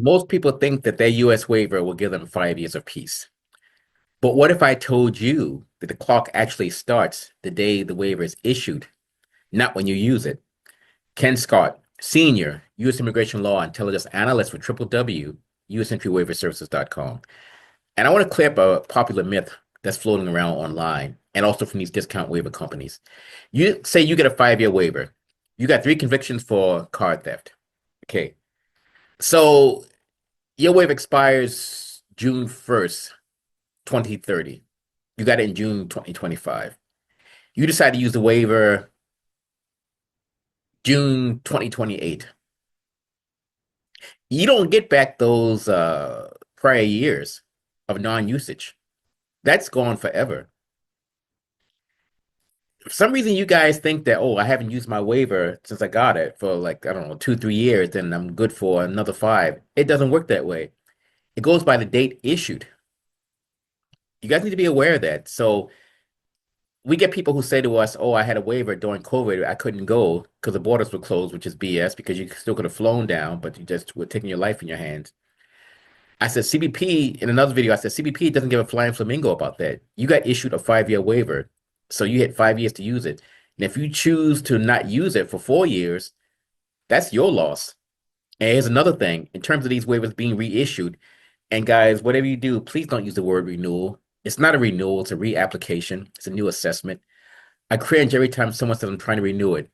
Most people think that their U.S. waiver will give them 5 years of peace. But what if I told you that the clock actually starts the day the waiver is issued, not when you use it? Ken Scott, Senior U.S. Immigration Law Intelligence Analyst for www.usentry-waiverservices.com. And I want to clear up a popular myth that's floating around online and also from these discount waiver companies. You say you get a 5-year waiver. You got 3 convictions for card theft. Okay. So your waiver expires June 1st, 2030. You got it in June 2025. You decide to use the waiver June 2028. You don't get back those prior years of non-usage. That's gone forever. For some reason, you guys think that, oh, I haven't used my waiver since I got it for like, I don't know, 2, 3 years, then I'm good for another 5. It doesn't work that way. It goes by the date issued. You guys need to be aware of that. So we get people who say to us, oh, I had a waiver during COVID. I couldn't go because the borders were closed, which is BS because you still could have flown down, but you just were taking your life in your hands. I said CBP in another video, I said CBP doesn't give a flying flamingo about that. You got issued a 5-year waiver. So you had 5 years to use it. And if you choose to not use it for 4 years, that's your loss. And here's another thing in terms of these waivers being reissued. And guys, whatever you do, please don't use the word renewal. It's not a renewal, it's a reapplication, it's a new assessment. I cringe every time someone says I'm trying to renew it.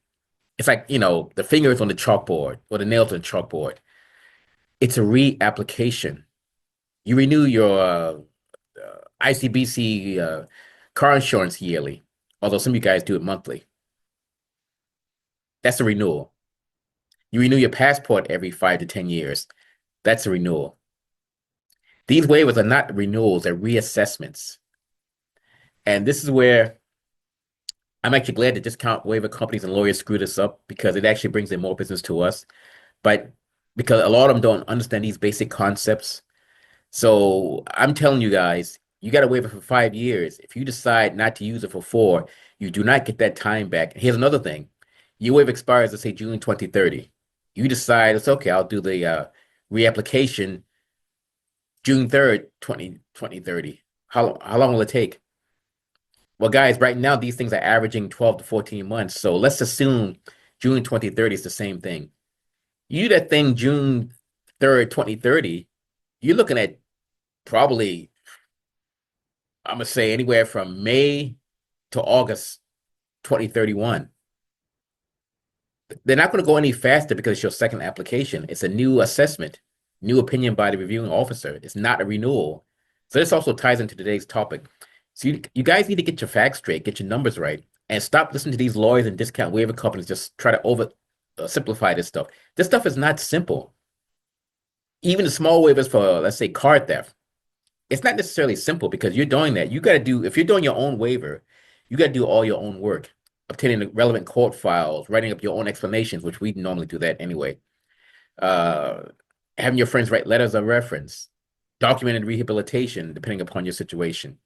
It's like, the fingers on the chalkboard or the nails on the chalkboard. It's a reapplication. You renew your ICBC car insurance yearly, although some of you guys do it monthly. That's a renewal. You renew your passport every 5 to 10 years. That's a renewal. These waivers are not renewals, they're reassessments. And this is where I'm actually glad that discount waiver companies and lawyers screw this up because it actually brings in more business to us. But because a lot of them don't understand these basic concepts. So I'm telling you guys, you got to waiver for 5 years. If you decide not to use it for 4, you do not get that time back. Here's another thing. Your waiver expires, let's say June 2030. You decide it's okay, I'll do the reapplication June 3rd, 2030. How long will it take? Well, guys, right now these things are averaging 12 to 14 months. So let's assume June 2030 is the same thing. You that thing June 3rd, 2030, you're looking at probably, I'm gonna say anywhere from May to August 2031. They're not going to go any faster because it's your second application. It's a new assessment, new opinion by the reviewing officer. It's not a renewal. So this also ties into today's topic. So you guys need to get your facts straight, get your numbers right, and stop listening to these lawyers and discount waiver companies just try to over simplify this stuff. This stuff is not simple. Even the small waivers for, let's say, card theft, it's not necessarily simple because you're doing that. You got to do, if you're doing your own waiver, you got to do all your own work, obtaining the relevant court files, writing up your own explanations, which we normally do that anyway. Uh, Having your friends write letters of reference, documented rehabilitation, depending upon your situation.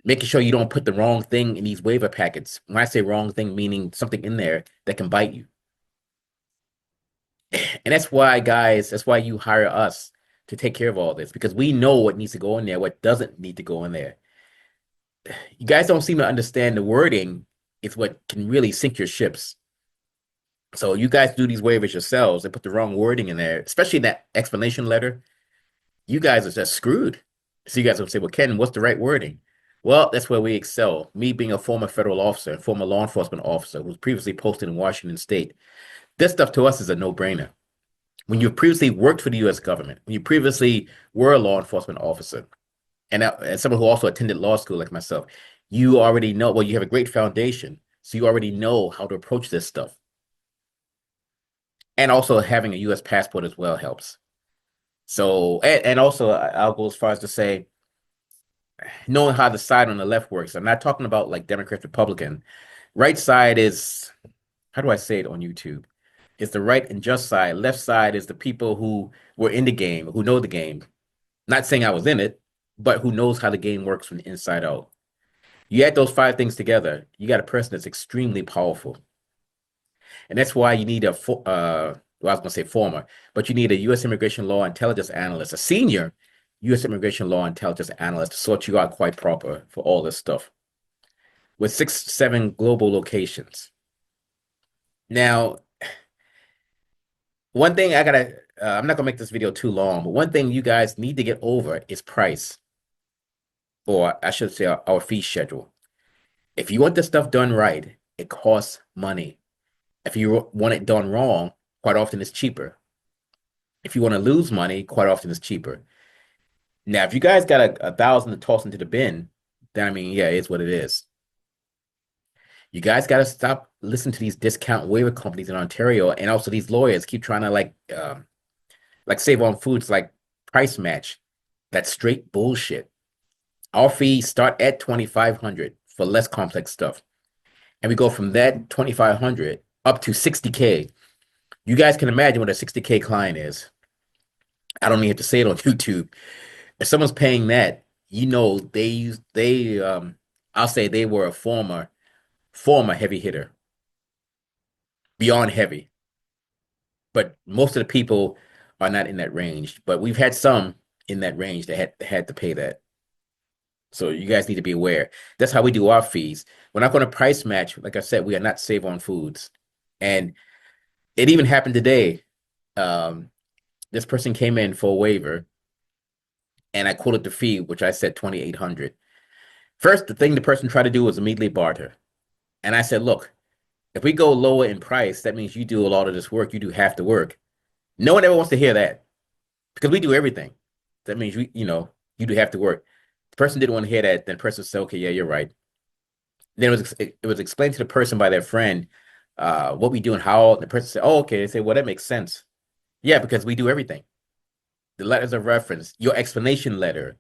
Making sure you don't put the wrong thing in these waiver packets. When I say wrong thing, meaning something in there that can bite you. And that's why, guys, that's why you hire us to take care of all this because we know what needs to go in there, what doesn't need to go in there. You guys don't seem to understand the wording is what can really sink your ships. So you guys do these waivers yourselves and put the wrong wording in there, especially that explanation letter. You guys are just screwed. So you guys will say, well, Ken, what's the right wording? Well, that's where we excel. Me being a former federal officer, former law enforcement officer who was previously posted in Washington State, this stuff to us is a no-brainer. When you previously worked for the U.S. government, when you previously were a law enforcement officer, and someone who also attended law school like myself, you already know, well, you have a great foundation, so you already know how to approach this stuff. And also having a U.S. passport as well helps. So, and also I'll go as far as to say, knowing how the side on the left works. I'm not talking about like Democrat, Republican. Right side is, how do I say it on YouTube? It's the right and just side. Left side is the people who were in the game, who know the game. Not saying I was in it, but who knows how the game works from the inside out. You add those 5 things together, you got a person that's extremely powerful. And that's why you need well, I was going to say former, but you need a U.S. Immigration Law Intelligence Analyst, a senior U.S. Immigration Law Intelligence Analyst to sort you out quite proper for all this stuff with 6, 7 global locations. Now, one thing I'm not gonna make this video too long, but one thing you guys need to get over is price, or I should say our fee schedule. If you want this stuff done right, it costs money. If you want it done wrong, quite often it's cheaper. If you want to lose money, quite often it's cheaper. Now, if you guys got a thousand to toss into the bin, then I mean, yeah, it's what it is. You guys got to stop listening to these discount waiver companies in Ontario, and also these lawyers keep trying to like save on foods like price match. That's straight bullshit. Our fees start at 2,500 for less complex stuff, and we go from that 2,500 up to 60K. You guys can imagine what a 60K client is. I don't even have to say it on YouTube. If someone's paying that, I'll say they were a former heavy hitter, beyond heavy. But most of the people are not in that range. But we've had some in that range that had to pay that. So you guys need to be aware. That's how we do our fees. We're not going to price match. Like I said, we are not Save on Foods. And it even happened today. This person came in for a waiver, and I quoted the fee, which I said 2,800. First, the thing the person tried to do was immediately barter. And I said, look, if we go lower in price, that means you do a lot of this work. You do half the work. No one ever wants to hear that because we do everything. That means you do half the work. The person didn't want to hear that. Then the person said, okay, yeah, you're right. Then it was explained to the person by their friend what we do and how. The person said, oh, okay. They say, well, that makes sense. Yeah, because we do everything. The letters of reference, your explanation letter,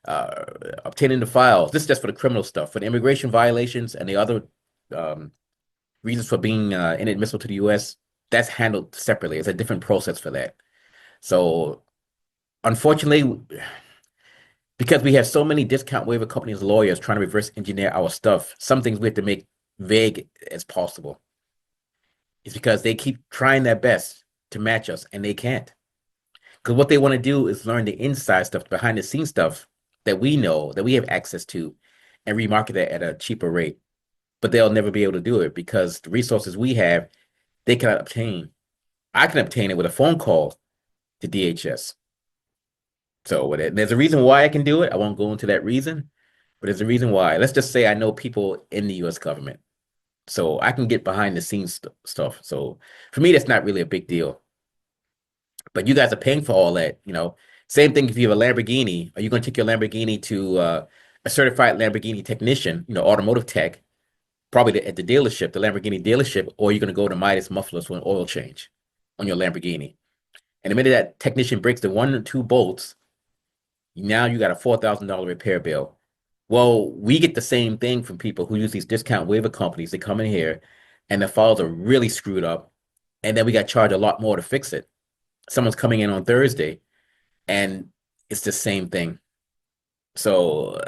uh, obtaining the files. This is just for the criminal stuff. For the immigration violations and the other um, reasons for being inadmissible to the U.S., that's handled separately. It's a different process for that. So unfortunately, because we have so many discount waiver companies, lawyers trying to reverse engineer our stuff, some things we have to make vague as possible. It's because they keep trying their best to match us and they can't. Because what they want to do is learn the inside stuff, behind the scenes stuff that we know, that we have access to, and remarket that at a cheaper rate. But they'll never be able to do it because the resources we have, they cannot obtain. I can obtain it with a phone call to DHS. So there's a reason why I can do it. I won't go into that reason, but there's a reason why. Let's just say I know people in the U.S. government, so I can get behind the scenes stuff. So for me, that's not really a big deal. But you guys are paying for all that, Same thing if you have a Lamborghini. Are you going to take your Lamborghini to a certified Lamborghini technician, automotive tech, probably at the dealership, the Lamborghini dealership, or you're going to go to Midas Mufflers for an oil change on your Lamborghini. And the minute that technician breaks the 1 or 2 bolts, now you got a $4,000 repair bill. Well, we get the same thing from people who use these discount waiver companies. They come in here and the files are really screwed up. And then we got charged a lot more to fix it. Someone's coming in on Thursday and it's the same thing. So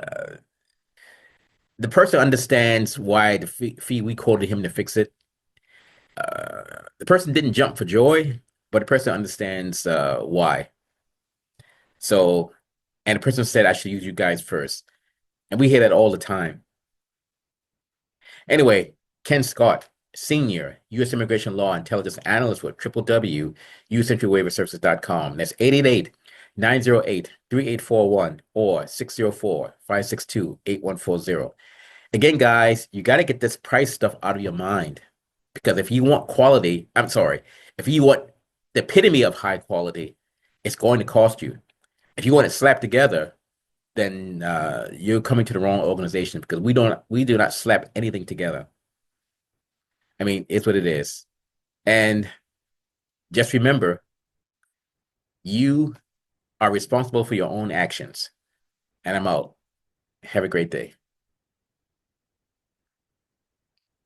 the person understands why the fee we quoted him to fix it. The person didn't jump for joy, but the person understands why. So, and the person said I should use you guys first. And we hear that all the time. Anyway, Ken Scott, Senior U.S. Immigration Law Intelligence Analyst with www.ucentrywaiverservices.com. That's 888-908-3841 or 604-562-8140. Again, guys, you got to get this price stuff out of your mind because if you want quality, if you want the epitome of high quality, it's going to cost you. If you want it slapped together, then you're coming to the wrong organization because we do not slap anything together. I mean, it's what it is. And just remember, you are responsible for your own actions. And I'm out. Have a great day.